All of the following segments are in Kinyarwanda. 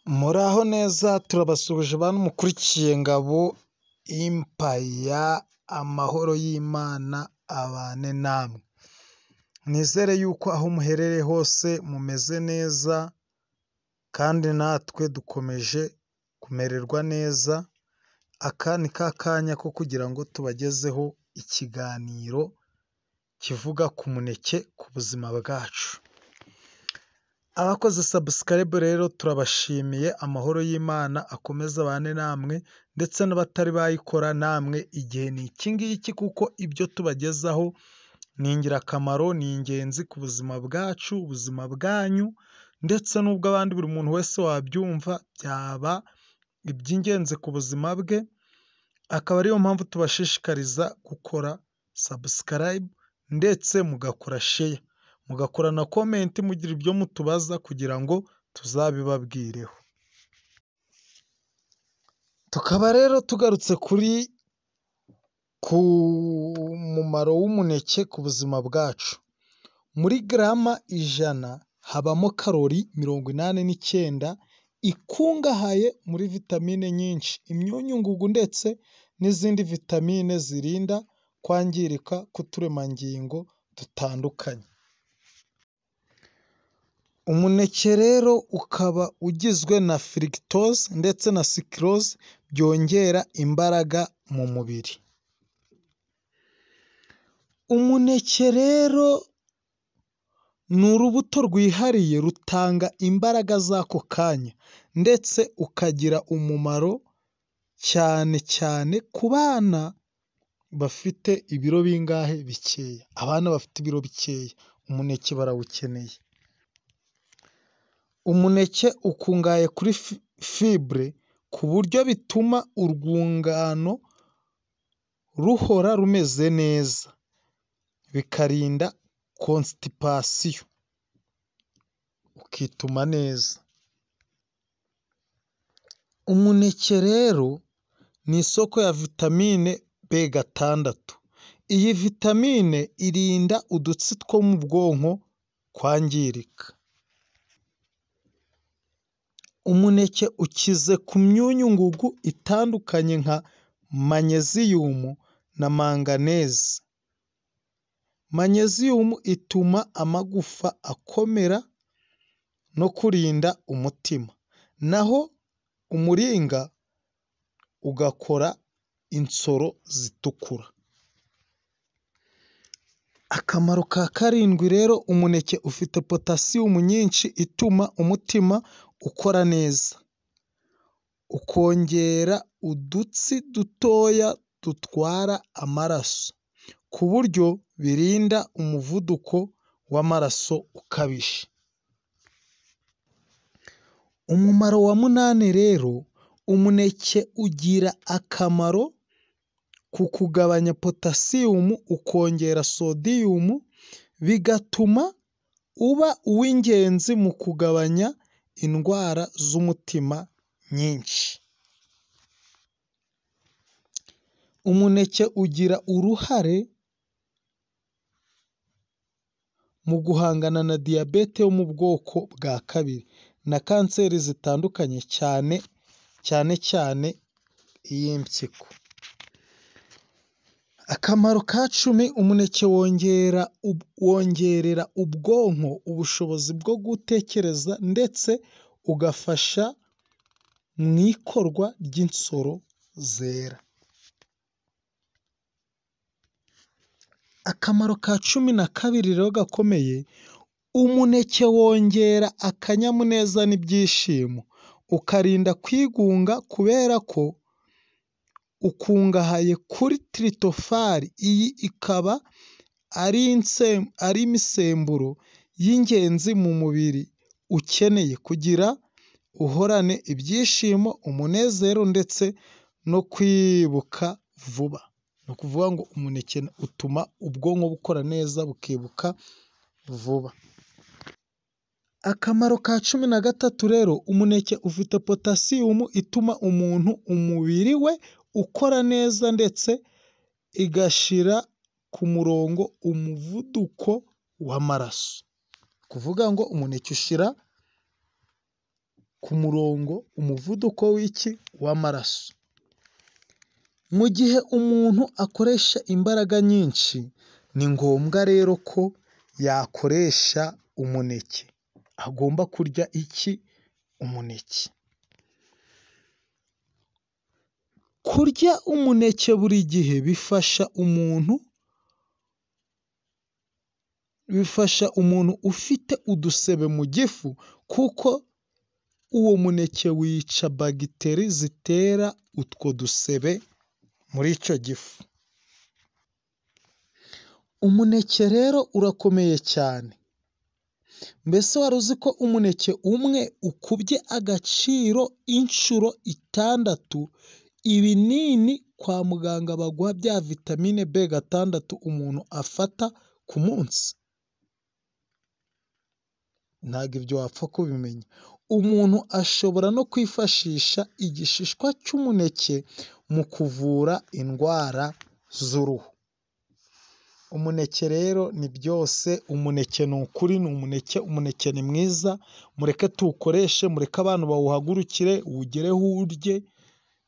Muraho neza turabasuhuje bantu mukurikiye Ngabo Empire, amahoro y'Imana abane namwe. Nizere yuko aho muherereye hose mumeze neza kandi natwe dukomeje kumererwa neza. Aka ni ka kanya ko kugira ngo tubagezeho ikiganiro kivuga ku muneke ku buzima bwacu. Abakoze subscribe rero turabashimiye, amahoro y'Imana akomeze abane namwe, ndetse n'abatari bayikora namwe igihe ni iki ngiki, kuko ibyo tubagezaho ni ingirakamaro, ni ingenzi ku buzima bwacu, ubuzima bwanyu, ndetse n'ubwo abandi buri muntu wese wabyumva byaba iby'ingenzi ku buzima bwe. Akaba ariyo mpamvu tubashishikariza gukora subscribe ndetse mugakora share, mugakora na comment mugira ibyo mutubaza kugira ngo tuzabibabwireho. Tukaba rero tugarutse ku mumaro w'umuneke ku buzima bwacu. Muri garama 100 habamo kalori 89 ikungahaye muri vitamine nyinshi, imyunyungugu ndetse n'izindi vitamine zirinda kwangirika k'uturemangingo dutandukanye. Umuneke rero ukaba ugizwe na fructose ndetse na sucrose byongera imbaraga mu mubiri. Umuneke rero ni urubuto rwihariye rutanga imbaraga z'ako kanya, ndetse ukagira umumaro cyane cyane ku bana bafite ibiro bingahe bikeya. Abana bafite ibiro bikeya umuneke barawukeneye. Umuneke ukungahaye kuri fibre ku buryo bituma urwungano ruhora rumeze neza, bikarinda constipation ukituma neza. Umuneke rero ni isoko ya vitamine B6. Iyi vitamine irinda udutsi two mu bwonko kwangirika. Umuneke ukize ku myunyungugu itandukanye nka magnesium na manganese. Magnesium ituma amagufa akomera no kurinda umutima, naho umuringa ugakora insoro zitukura. Akamaro ka 7 rero, umuneke ufite potassium nyinshi ituma umutima ukora neza, ukongera udutsi dutoya dutwara amaraso ku buryo birinda umuvuduko w'amaraso ukabije. Umumaro wa 8 rero, umuneke ugira akamaro ku kugabanya potassium, ukongera sodium, bigatuma uba uw'ingenzi mu kugabanya indwara z'umutima nyinshi. Umuneke ugira uruhare mu guhangana na diyabete yo mu bwoko bwa 2 na kanseri zitandukanye, cyane iy'impyiko. Akamaro ka 10, umuneke wongerera ubwonko ubushobozi bwo gutekereza, ndetse ugafasha mu ikorwa ry'insoro zera. Akamaro ka 12 rero gakomeye, umuneke wongera akanyamuneza n'ibyishimo, ukarinda kwigunga kubera ko ukungahaye kuri tryptophan. Iyi ikaba ari imisemburo y'ingenzi mu mubiri ukeneye kugira uhorane ibyishimo, umunezero ndetse no kwibuka vuba. Ni ukuvuga ngo umuneke utuma ubwonko bukora neza bukibuka vuba. Akamaro ka 13 rero, umuneke ufite potassium ituma umubiri we ukora neza, ndetse igashyira ku murongo umuvuduko w'amaraso. Kuvuga ngo umuneke ushyira ku ku murongo umuvuduko w'amaraso. Mu gihe umuntu akoresha imbaraga nyinshi, ni ngombwa rero ko yakoresha umuneke. Agomba kurya umuneke. Kurya umuneke buri gihe bifasha umuntu ufite udusebe mu gifu, kuko uwo muneke wica bagiteri zitera utwo dusebe muri icyo gifu. Umuneke rero urakomeye cyane. Mbese wari uzi ko umuneke umwe ukubye agaciro inshuro 6 ibinini kwa muganga baguha bya vitamine B6 umuntu afata ku munsi? Ntabwo ibyo wapfa kubimenya. Umuntu ashobora no kwifashisha igishishwa cy'umuneke mu kuvura indwara z'uruhu. Umuneke rero ni byose. Umuneke ni ukuri, umuneke ni mwiza. Mureke tuwukoreshe, mureke abantu bawuhagurukire, uwugereho urye.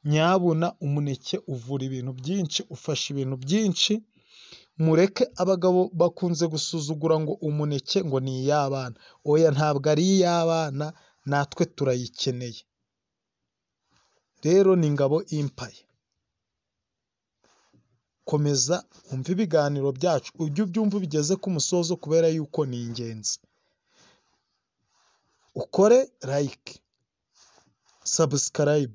Nyabuna umuneke uvura ibintu byinshi, ufasha ibintu byinshi. Mureke abagabo bakunze gusuzugura ngo umuneke ngo ni iy'abana. Oya, ntabwo ari iy'abana, natwe turayikeneye. Rero ni Ngabo Empire. Komeza wumve ibiganiro byacu, ujye ubyumva bigeze ku musozo kubera yuko ni ingenzi. Ukore like, subscribe,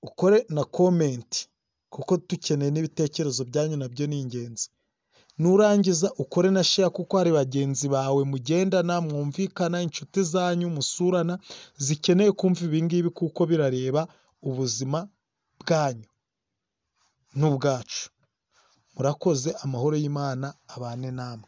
ukore na comment, kuko dukeneye n'ibitekerezo byanyu, nabyo ni ingenzi. Nurangiza ukore na share, kuko hari bagenzi bawe mugendana, mwumvikana, inshuti zanyu musurana zikeneye kumva ibingibi, kuko birareba ubuzima bwanyu n'ubwacu. Murakoze. Amahoro y'Imana abane namwe.